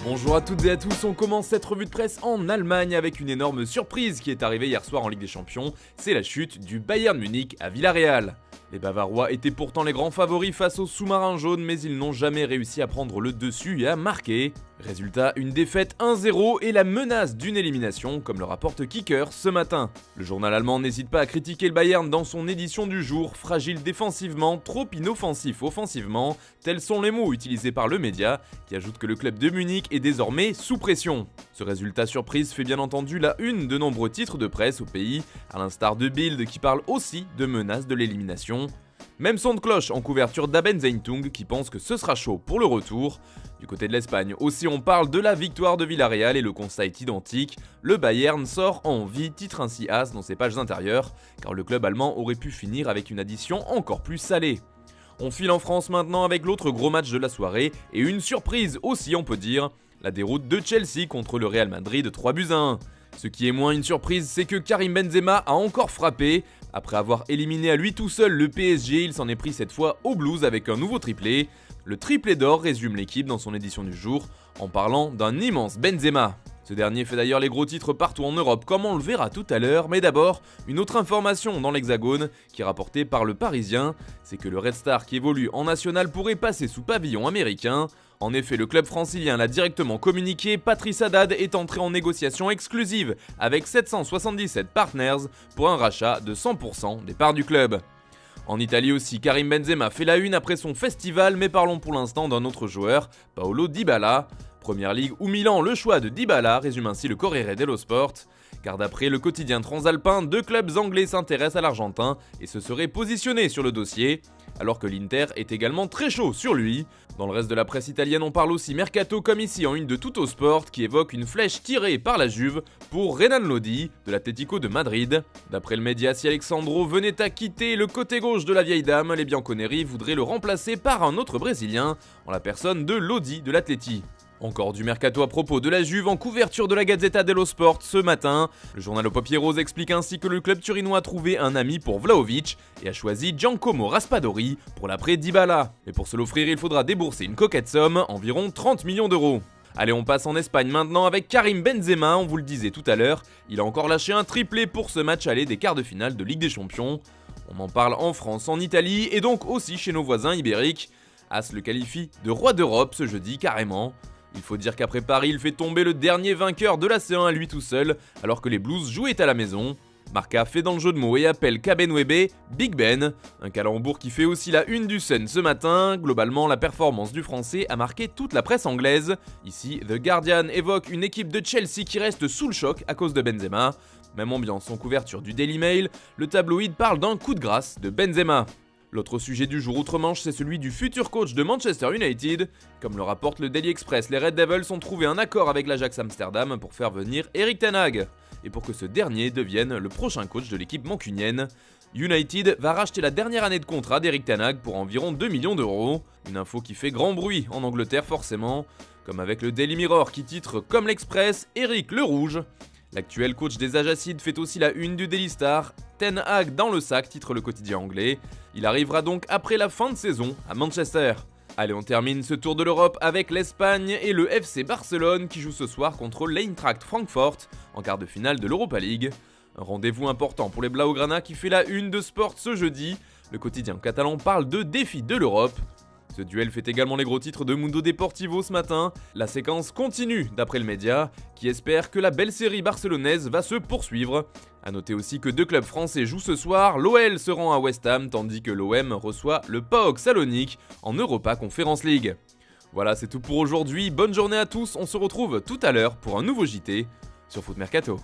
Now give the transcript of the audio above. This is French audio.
Bonjour à toutes et à tous, on commence cette revue de presse en Allemagne avec une énorme surprise qui est arrivée hier soir en Ligue des Champions, c'est la chute du Bayern Munich à Villarreal. Les Bavarois étaient pourtant les grands favoris face aux sous-marins jaunes, mais ils n'ont jamais réussi à prendre le dessus et à marquer. Résultat, une défaite 1-0 et la menace d'une élimination, comme le rapporte Kicker ce matin. Le journal allemand n'hésite pas à critiquer le Bayern dans son édition du jour, fragile défensivement, trop inoffensif offensivement, tels sont les mots utilisés par le média, qui ajoute que le club de Munich est désormais sous pression. Ce résultat surprise fait bien entendu la une de nombreux titres de presse au pays, à l'instar de Bild qui parle aussi de menace de l'élimination. Même son de cloche en couverture d'Aben Zeitung qui pense que ce sera chaud pour le retour. Du côté de l'Espagne aussi on parle de la victoire de Villarreal et le constat est identique. Le Bayern sort en vie, titre ainsi AS dans ses pages intérieures, car le club allemand aurait pu finir avec une addition encore plus salée. On file en France maintenant avec l'autre gros match de la soirée et une surprise aussi on peut dire, la déroute de Chelsea contre le Real Madrid 3-1. Ce qui est moins une surprise, c'est que Karim Benzema a encore frappé. Après avoir éliminé à lui tout seul le PSG, il s'en est pris cette fois au Blues avec un nouveau triplé. Le triplé d'or résume l'équipe dans son édition du jour, en parlant d'un immense Benzema. Ce dernier fait d'ailleurs les gros titres partout en Europe, comme on le verra tout à l'heure, mais d'abord, une autre information dans l'Hexagone, qui est rapportée par le Parisien, c'est que le Red Star qui évolue en national pourrait passer sous pavillon américain. En effet, le club francilien l'a directement communiqué, Patrice Haddad est entré en négociation exclusive avec 777 partners pour un rachat de 100% des parts du club. En Italie aussi, Karim Benzema fait la une après son festival, mais parlons pour l'instant d'un autre joueur, Paulo Dybala. Première Ligue ou Milan, le choix de Dybala, résume ainsi le Corriere dello Sport. Car d'après le quotidien transalpin, deux clubs anglais s'intéressent à l'Argentin et se seraient positionnés sur le dossier, alors que l'Inter est également très chaud sur lui. Dans le reste de la presse italienne, on parle aussi mercato comme ici en une de Tuttosport qui évoque une flèche tirée par la Juve pour Renan Lodi de l'Atlético de Madrid. D'après le média, si Alexandro venait à quitter le côté gauche de la vieille dame, les Bianconeri voudraient le remplacer par un autre Brésilien, en la personne de Lodi de l'Atleti. Encore du mercato à propos de la Juve en couverture de la Gazzetta dello Sport ce matin. Le journal au papier rose explique ainsi que le club turinois a trouvé un ami pour Vlahovic et a choisi Giancomo Raspadori pour l'après Dybala. Mais pour se l'offrir, il faudra débourser une coquette somme, environ 30 millions d'euros. Allez, on passe en Espagne maintenant avec Karim Benzema, on vous le disait tout à l'heure, il a encore lâché un triplé pour ce match aller des quarts de finale de Ligue des Champions. On en parle en France, en Italie et donc aussi chez nos voisins ibériques. As le qualifie de roi d'Europe ce jeudi carrément. Il faut dire qu'après Paris, il fait tomber le dernier vainqueur de la C1 à lui tout seul, alors que les Blues jouaient à la maison. Marca fait dans le jeu de mots et appelle Kabenwebe Big Ben, un calembour qui fait aussi la une du Sun ce matin. Globalement, la performance du Français a marqué toute la presse anglaise. Ici, The Guardian évoque une équipe de Chelsea qui reste sous le choc à cause de Benzema. Même ambiance en couverture du Daily Mail, le tabloïd parle d'un coup de grâce de Benzema. L'autre sujet du jour outre-Manche, c'est celui du futur coach de Manchester United. Comme le rapporte le Daily Express, les Red Devils ont trouvé un accord avec l'Ajax Amsterdam pour faire venir Erik ten Hag, et pour que ce dernier devienne le prochain coach de l'équipe mancunienne. United va racheter la dernière année de contrat d'Erik ten Hag pour environ 2 millions d'euros. Une info qui fait grand bruit en Angleterre forcément, comme avec le Daily Mirror qui titre comme l'Express Eric le Rouge. L'actuel coach des Ajacides fait aussi la une du Daily Star. Ten Hag dans le sac, titre le quotidien anglais. Il arrivera donc après la fin de saison à Manchester. Allez, on termine ce tour de l'Europe avec l'Espagne et le FC Barcelone qui joue ce soir contre l'Eintracht Francfort en quart de finale de l'Europa League. Un rendez-vous important pour les Blaugrana qui fait la une de Sport ce jeudi. Le quotidien catalan parle de défi de l'Europe. Ce duel fait également les gros titres de Mundo Deportivo ce matin. La séquence continue d'après le média, qui espère que la belle série barcelonaise va se poursuivre. A noter aussi que deux clubs français jouent ce soir, l'OL se rend à West Ham tandis que l'OM reçoit le PAOK Salonique en Europa Conference League. Voilà, c'est tout pour aujourd'hui, bonne journée à tous, on se retrouve tout à l'heure pour un nouveau JT sur Foot Mercato.